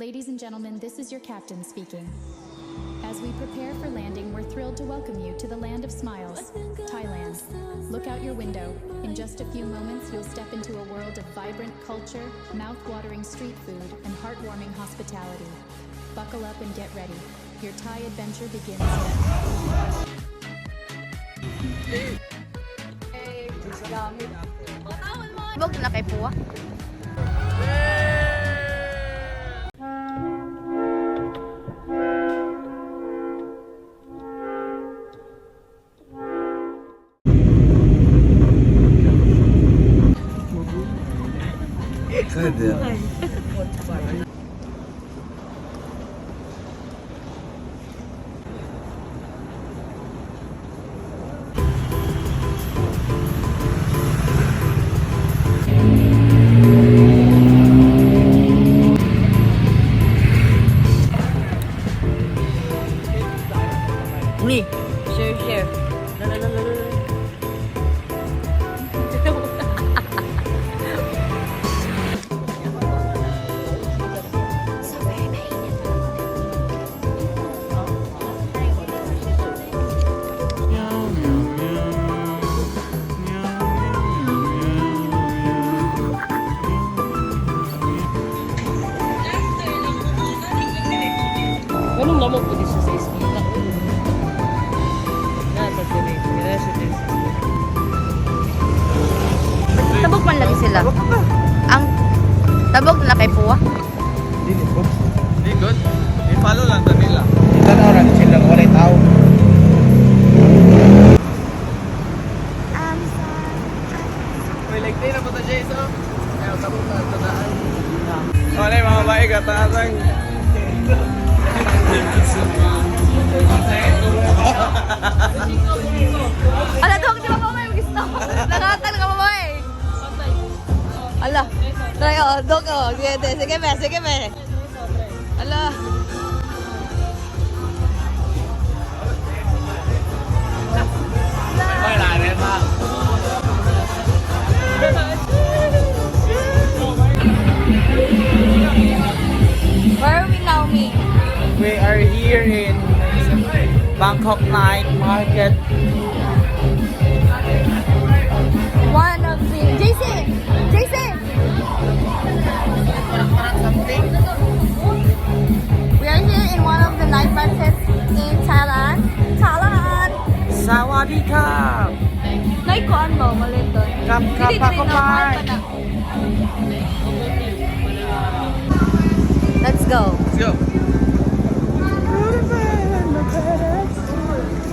Ladies and gentlemen, this is your captain speaking. As we prepare for landing, we're thrilled to welcome you to the Land of Smiles, Thailand. Look out your window. In just a few moments, you'll step into a world of vibrant culture, mouth-watering street food, and heartwarming hospitality. Buckle up and get ready. Your Thai adventure begins now. Bog na kay Puwa. Good. Ni, share. Anong naman po dito sa iskita? Tabog man lagi sila. Ang tabog na kay Puwa. Dili po. Di good. I-follow lang to nila. Tanaw ra sila walay tao. May like na po ta Jason. Kaya sabot na ito na. Wala yung mga baik at asang. Ala, dog, di ba pa may gusto? Nakakal ka pa eh. Ala, try dog, sige me. Ala. Wala rin ma. Where are we now, me? We are here in Bangkok Night Market. One of the Jason. We are here in one of the night markets in Thailand. Sawadee-ka! Nay ko ano, malit doon. Kap ako pa. Let's go. Let's go.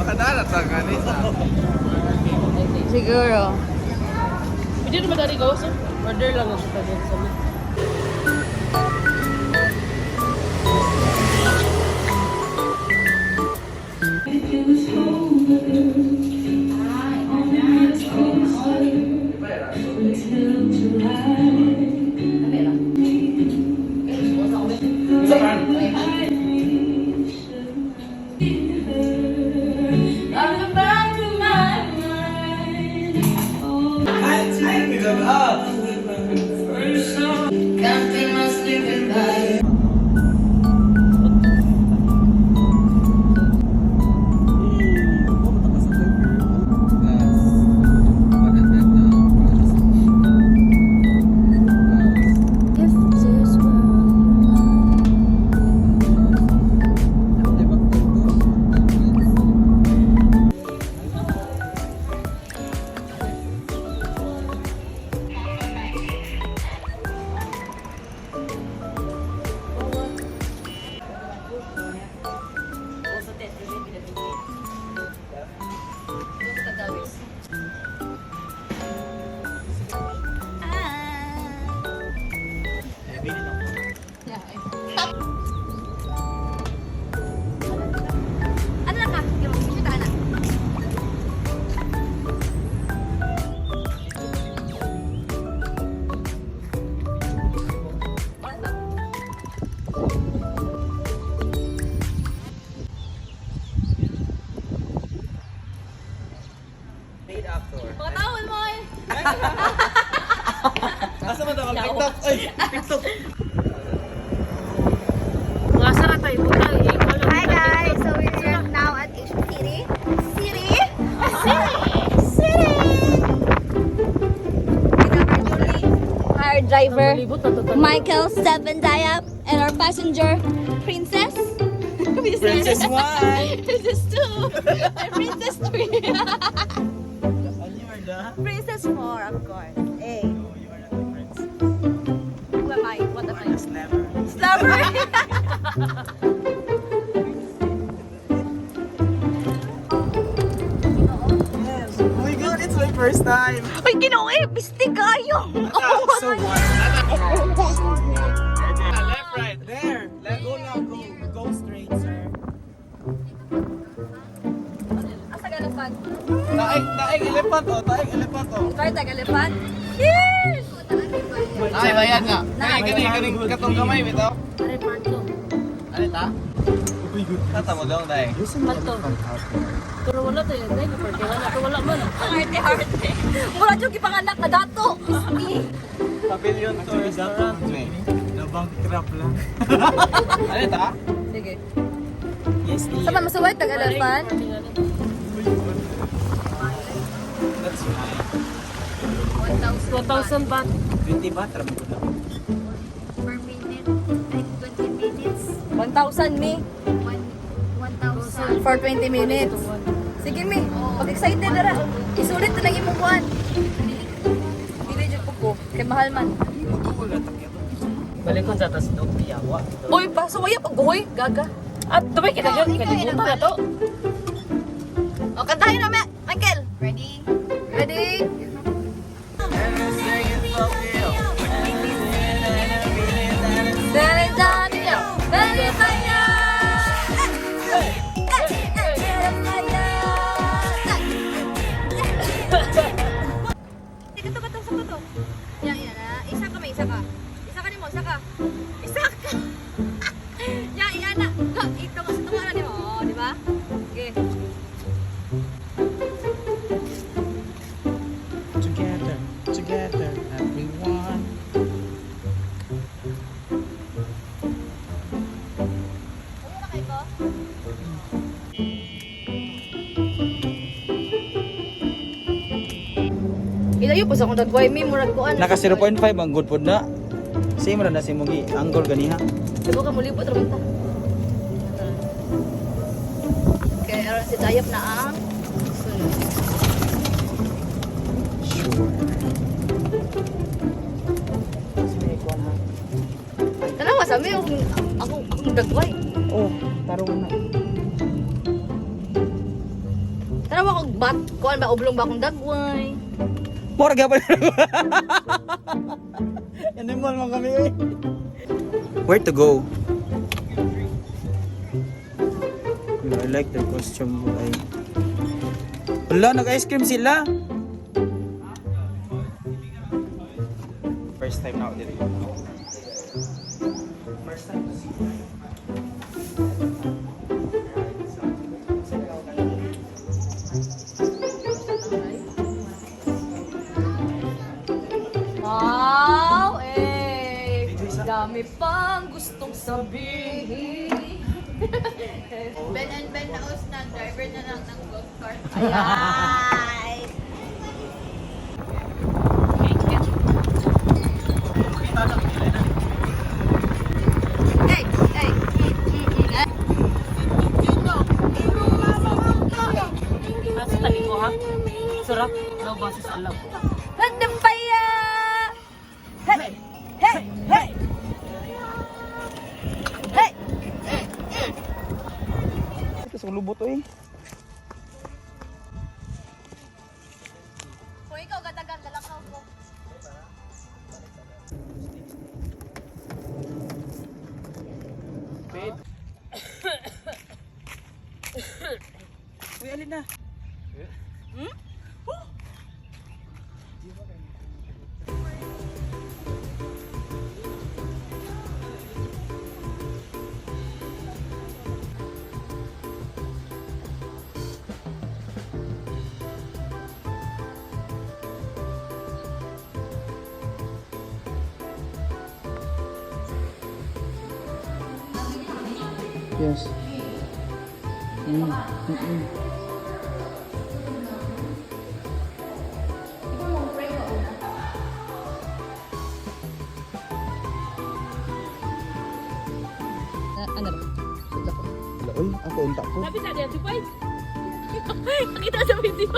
Makadalat ang kanisa. Siguro. Hindi naman dali ko. So, order lang ako sa din sa mga. Ano na ka? Sige, tayo na. Pagkatawin mo eh! Asa man daw ang TikTok? Ay, TikTok. Palibot na total. Michael, Seven, Diap, and our passenger, Princess. Princess 1! Princess 2. And Princess 3. And you are the... Princess 4, of course. Hey. No, you are not the princess. Who am I? What You am are the I? slaver. Slumber. Yes. Oh my god, it's my first time! Uy, Ginoo eh! Piste kayo! Oh So my what? Left, right. There. Let go now. Go. Go straight, sir. Asa galapan? Taig elephant oh. Taig elephant oh. Ikaw yung tagalipan? Yes! Ay, bayan nga. Kani katong kamay bitaw. Are part 2. Ano ta? Kata mo daw dai. Part 2. Pero wala to yan. Dahil part 1. Pero wala man. Arte-arte. Mura dyan kipanganak na dato. Pavilion to restaurant. Na bankrupt lang. Ano ta? Sige. Yes, dear. Sa pa masuway, tagalipan? That's fine. 1,000 baht. 20 baht ra mo na. Per minute, like 20 minutes, 1,000 mi. 1,000. For 20 minutes. Sige mi. Pag excited na ra. Isulit na lang imong buwan. Dili dyan po ko. Kay mahal man. Balik ko sa tas do piyawa. Uy, paso kaya pag buhoy. Gaga. At tumay kita dyan. Kalibutan na to. O, kantahin na, Michael. Ready? Ready? Dali, dali, dali, kaya. Ito, ito, ito. Yan, yan, ah. Isa ka, may isa ka. Isa ka ni mo, isa ka. Isa ka. Yan, yan na. Ito, ito nga na ni mo. Oh, di ba? Okay. Together, everyone. Ano na kayo ko? Ilayo po sa akong dagway, may murag ko ano. Naka 0.5 ang good food na. Same ra na si Mugi angle ganiha. Diba ka muli po, tramunta. Okay, aron si Dayap na ang sunod. Sure. Tanawa sa amin, akong dagway. Oh, tarong na. Tanawa akong bat, kuhan ba, oblong ba akong dagway. Mora gyapon. Animal man kami eh. Where to go? I like their costume. Wala, nag-ice cream sila. First time na ako dito. First time to see. Wow! Eh! Dami pang gustong sabihin. Ben and Ben na na driver na lang ng golf cart. Ay! Hey! Hey! Nasa tali ko ha. Sarap. No basis alam. Random fire! Hey! Hey! Hey! Hey! Ito sa lubot eh. Kung ikaw gadagan, dalakaw ko. Uy, alin na. Yes. Ano rin? Sudla ko. Uy, ako unta ko. Sabi sa diyan, Sipay. Nakita sa video.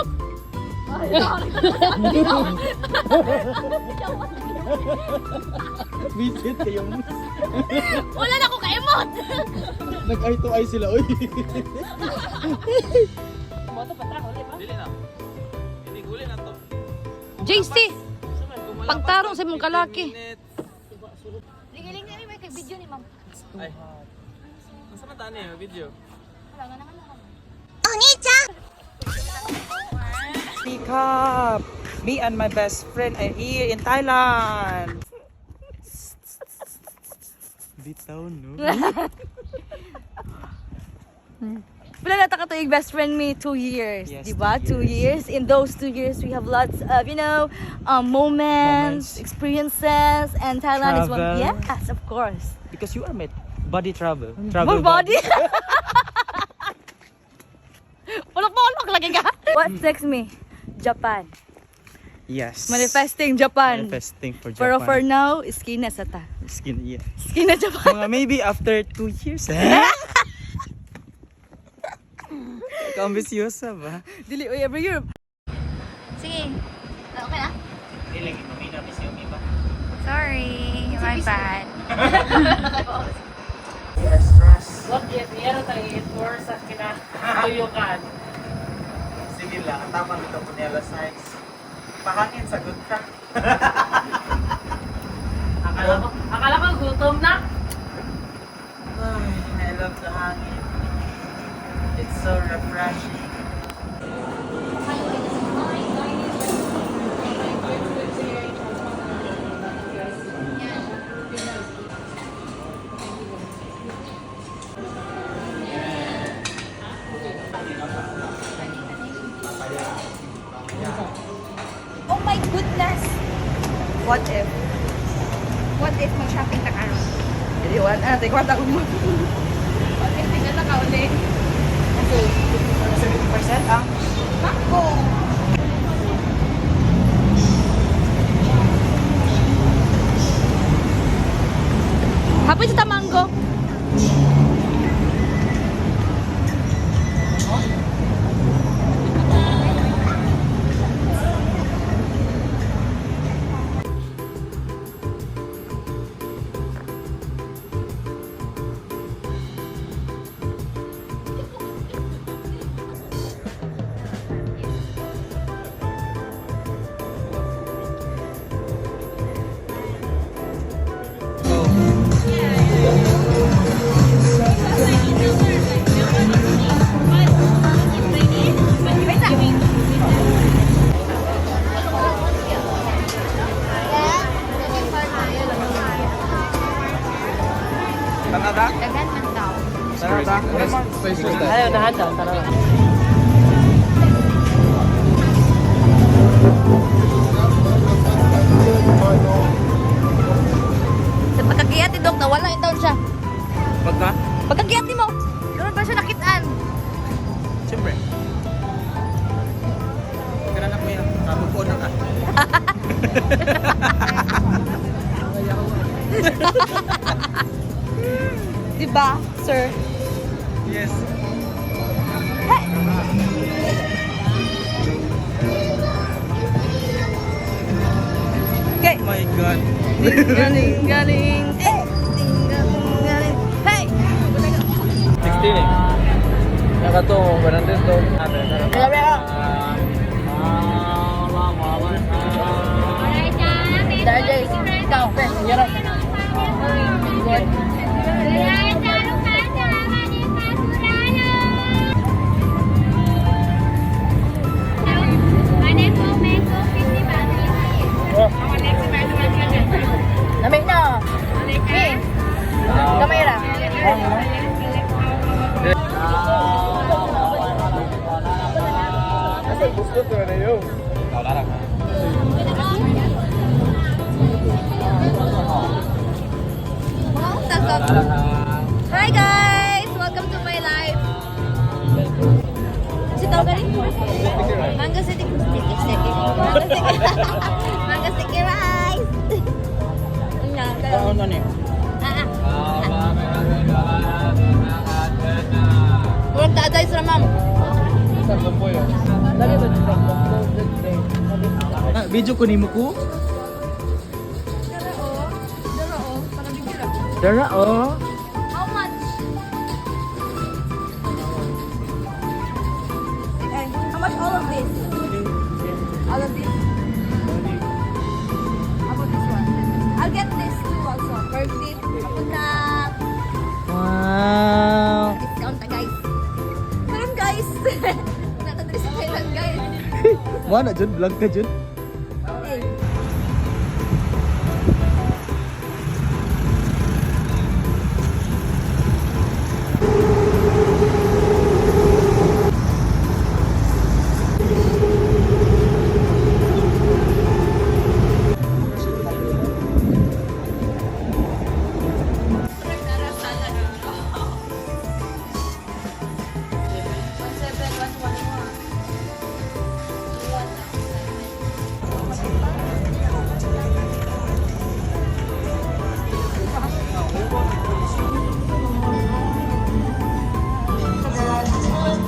Visit kayo mo. Wala na ko ka-emot. Nag-eye to eye sila, uy. Moto pa ta, huli pa. Dili na. Hindi guli na to. JC! Pagtarong sa mong kalaki. Ligiling na may kay video ni ma'am. Ay. Masa man tani yung video? Wala nga naman ako. Pick up! Me and my best friend are here in Thailand. Bitaw, no? Wala na taka to yung best friend me 2 years, Yes, di ba? 2 2 years. In those 2 years, we have lots of, moments, experiences, and Thailand is one. Travel. Yes, of course. Because you are my body travel. Full body. Polok-polok lagi ka. What's next me? Japan. Yes. Manifesting Japan. Manifesting for Japan. Pero for now, iskina sa ta. Skin, yeah. Iskina Japan. Mga maybe after 2 years. Ka-ambisyosa ba? Dili, uy, every year. Sige. Okay na? Ilang mamina bisyomi ba? Sorry. My bad. Yes, trust. What if meron tayong tour sa kinatuyukan? Sige lang, ang tapang ito po nila size. Pahangin sa good truck. Akala ko gutom na. I love the hangin. It's so refreshing. Oh my goodness! What if? What if mag-shopping na karon? Dili, take what ako mo. What if tingnan na kauli? 70% ah. Bako! Hapon sa Tamango. Tanada? Dagan man daw. Tanada? Ayaw na handa, tara na. Sa pagkakiyat ni Dok, nawala yung taon siya. Pagka? Pagkakiyat ni mo, doon pa siya nakitaan. Siyempre. Kananak mo yan. Kabukuan na ka. Diba, sir? Yes. Okay. Oh my God. Galing, galing. Galing. Hey! 16 eh. Nakato, ganun din to. Darjay, ikaw. Yan ang. Good. Lamig na. Kamera. Gusto ko na yun. Kaularang. Wow! Magpupoy oh. Lagi ba nila? Video ko ni mo ko? Dara oh. How much? Eh, how much all of this? All of this? How about this one? I'll get this too also. Per clip. Kapag na Wow. discount na guys. Karon guys. Natadres sa kailan guys. Mana jud vlog ka jud? Eh.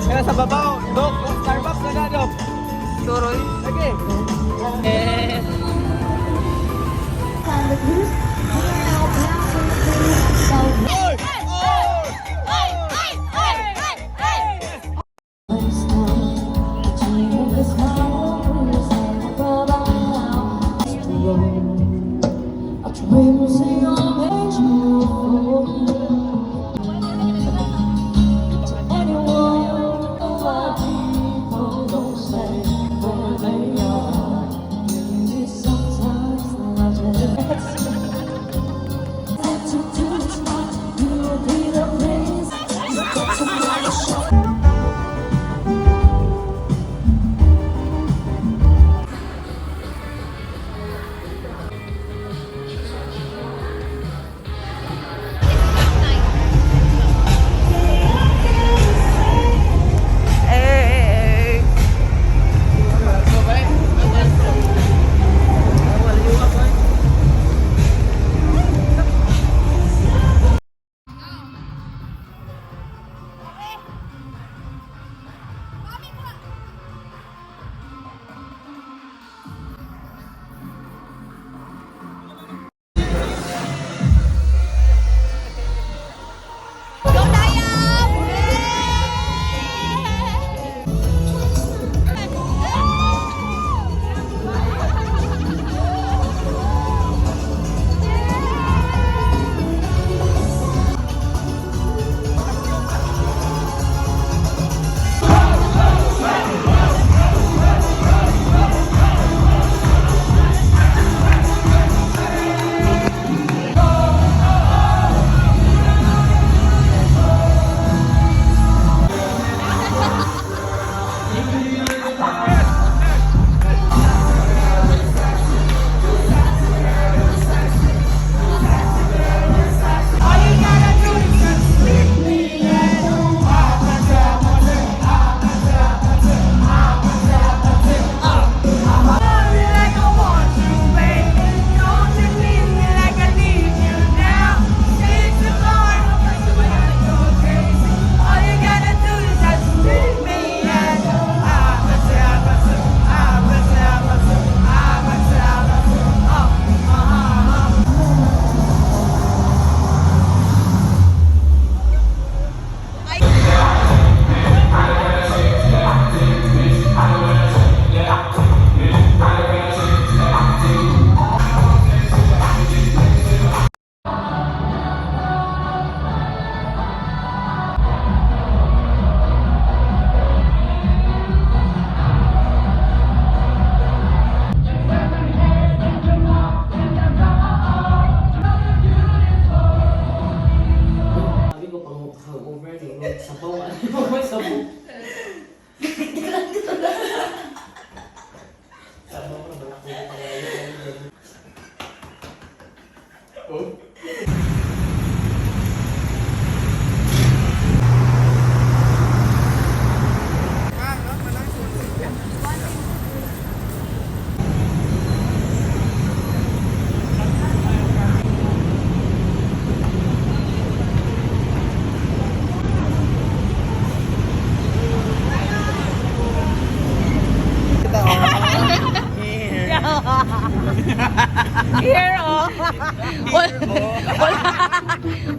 Kaya sa babaw, Dok, Starbucks na na, Dok. Turoy. Sige.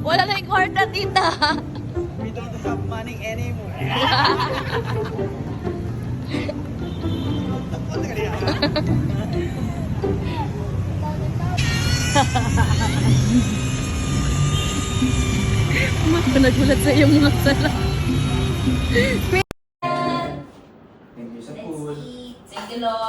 Wala na yung kwarta, tita. We don't have money anymore. Nagulat sa iyong mga sala. Thank you sa pool. Thank you, Lord.